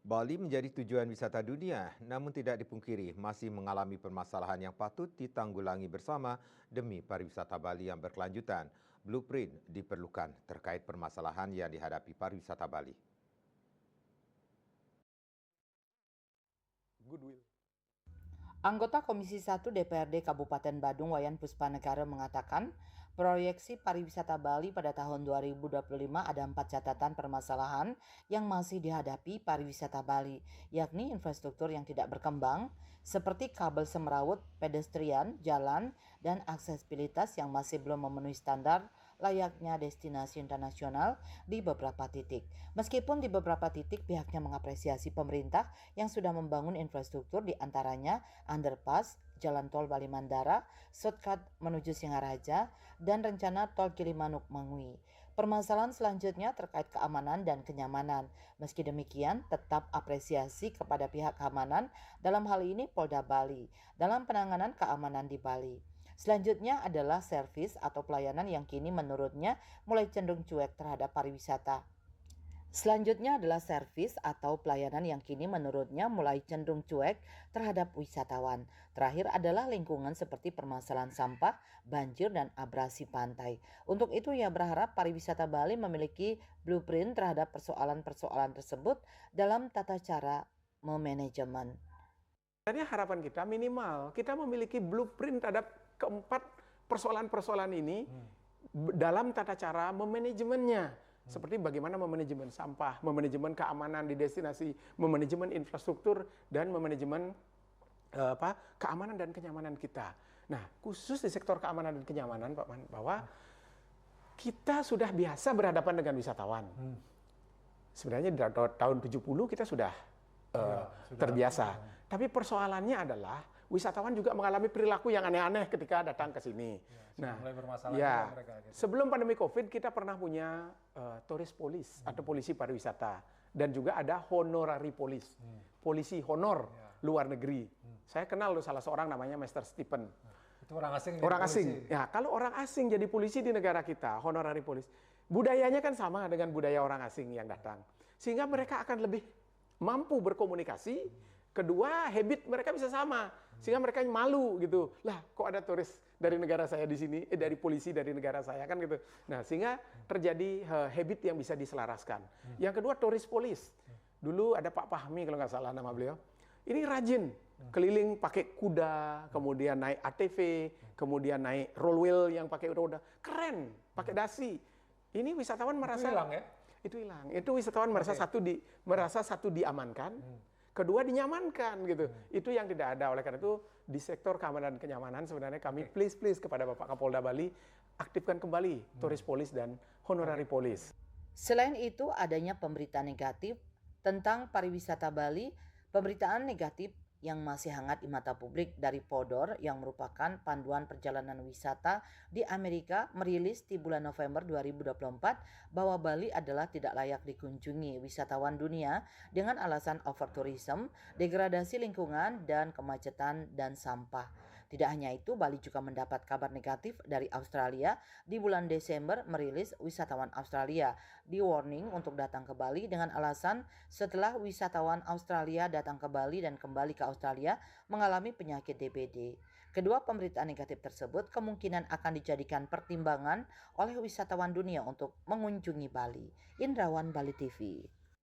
Bali menjadi tujuan wisata dunia, namun tidak dipungkiri masih mengalami permasalahan yang patut ditanggulangi bersama demi pariwisata Bali yang berkelanjutan. Blueprint diperlukan terkait permasalahan yang dihadapi pariwisata Bali. Goodwill. Anggota Komisi 1 DPRD Kabupaten Badung Wayan Puspanegara mengatakan, proyeksi pariwisata Bali pada tahun 2025 ada 4 catatan permasalahan yang masih dihadapi pariwisata Bali, yakni infrastruktur yang tidak berkembang, seperti kabel semrawut, pedestrian, jalan, dan aksesibilitas yang masih belum memenuhi standar layaknya destinasi internasional di beberapa titik. Meskipun di beberapa titik pihaknya mengapresiasi pemerintah yang sudah membangun infrastruktur, di antaranya underpass, jalan tol Bali Mandara, shortcut menuju Singaraja, dan rencana tol Gilimanuk Mangui. Permasalahan selanjutnya terkait keamanan dan kenyamanan. Meski demikian, tetap apresiasi kepada pihak keamanan, dalam hal ini Polda Bali, dalam penanganan keamanan di Bali. Selanjutnya adalah servis atau pelayanan yang kini menurutnya mulai cenderung cuek terhadap pariwisata. Selanjutnya adalah servis atau pelayanan yang kini menurutnya mulai cenderung cuek terhadap wisatawan. Terakhir adalah lingkungan seperti permasalahan sampah, banjir, dan abrasi pantai. Untuk itu ia berharap pariwisata Bali memiliki blueprint terhadap persoalan-persoalan tersebut dalam tata cara memanajemen. Sebenarnya harapan kita minimal kita memiliki blueprint terhadap keempat persoalan-persoalan ini dalam tata cara memanajemennya. Seperti bagaimana memanajemen sampah, memanajemen keamanan di destinasi, memanajemen infrastruktur, dan memanajemen keamanan dan kenyamanan kita. Nah, khusus di sektor keamanan dan kenyamanan, Pak Man, bahwa kita sudah biasa berhadapan dengan wisatawan. Sebenarnya di tahun 70 kita sudah terbiasa. Tapi persoalannya adalah wisatawan juga mengalami perilaku yang aneh-aneh ketika datang ke sini. Mulai bermasalah juga mereka. Gitu. Sebelum pandemi COVID kita pernah punya tourist police atau polisi pariwisata, dan juga ada honorary police, polisi honor luar negeri. Saya kenal loh salah seorang namanya Master Stephen. Itu orang asing. Orang asing. Ya, kalau orang asing jadi polisi di negara kita, honorary police, budayanya kan sama dengan budaya orang asing yang datang, sehingga mereka akan lebih mampu berkomunikasi. Kedua, habit mereka bisa sama, sehingga mereka malu gitu. Lah, kok ada turis dari negara saya di sini, dari polisi dari negara saya kan gitu. Nah, sehingga terjadi habit yang bisa diselaraskan. Yang kedua, tourist police. Dulu ada Pak Fahmi kalau nggak salah nama beliau. Ini rajin keliling pakai kuda, kemudian naik ATV, kemudian naik roll wheel yang pakai roda. Keren, pakai dasi. Ini wisatawan merasa itu hilang ya? Itu hilang. Itu wisatawan merasa satu diamankan. Kedua dinyamankan gitu. Itu yang tidak ada. Oleh karena itu di sektor keamanan dan kenyamanan sebenarnya kami please kepada Bapak Kapolda Bali aktifkan kembali tourist police dan honorary police. Selain itu adanya pemberitaan negatif tentang pariwisata Bali, pemberitaan negatif yang masih hangat di mata publik dari Podor yang merupakan panduan perjalanan wisata di Amerika merilis di bulan November 2024 bahwa Bali adalah tidak layak dikunjungi wisatawan dunia dengan alasan overtourism, degradasi lingkungan, dan kemacetan dan sampah. Tidak hanya itu, Bali juga mendapat kabar negatif dari Australia di bulan Desember merilis wisatawan Australia di warning untuk datang ke Bali dengan alasan setelah wisatawan Australia datang ke Bali dan kembali ke Australia mengalami penyakit DBD. Kedua pemberitaan negatif tersebut kemungkinan akan dijadikan pertimbangan oleh wisatawan dunia untuk mengunjungi Bali. Indrawan, Bali TV.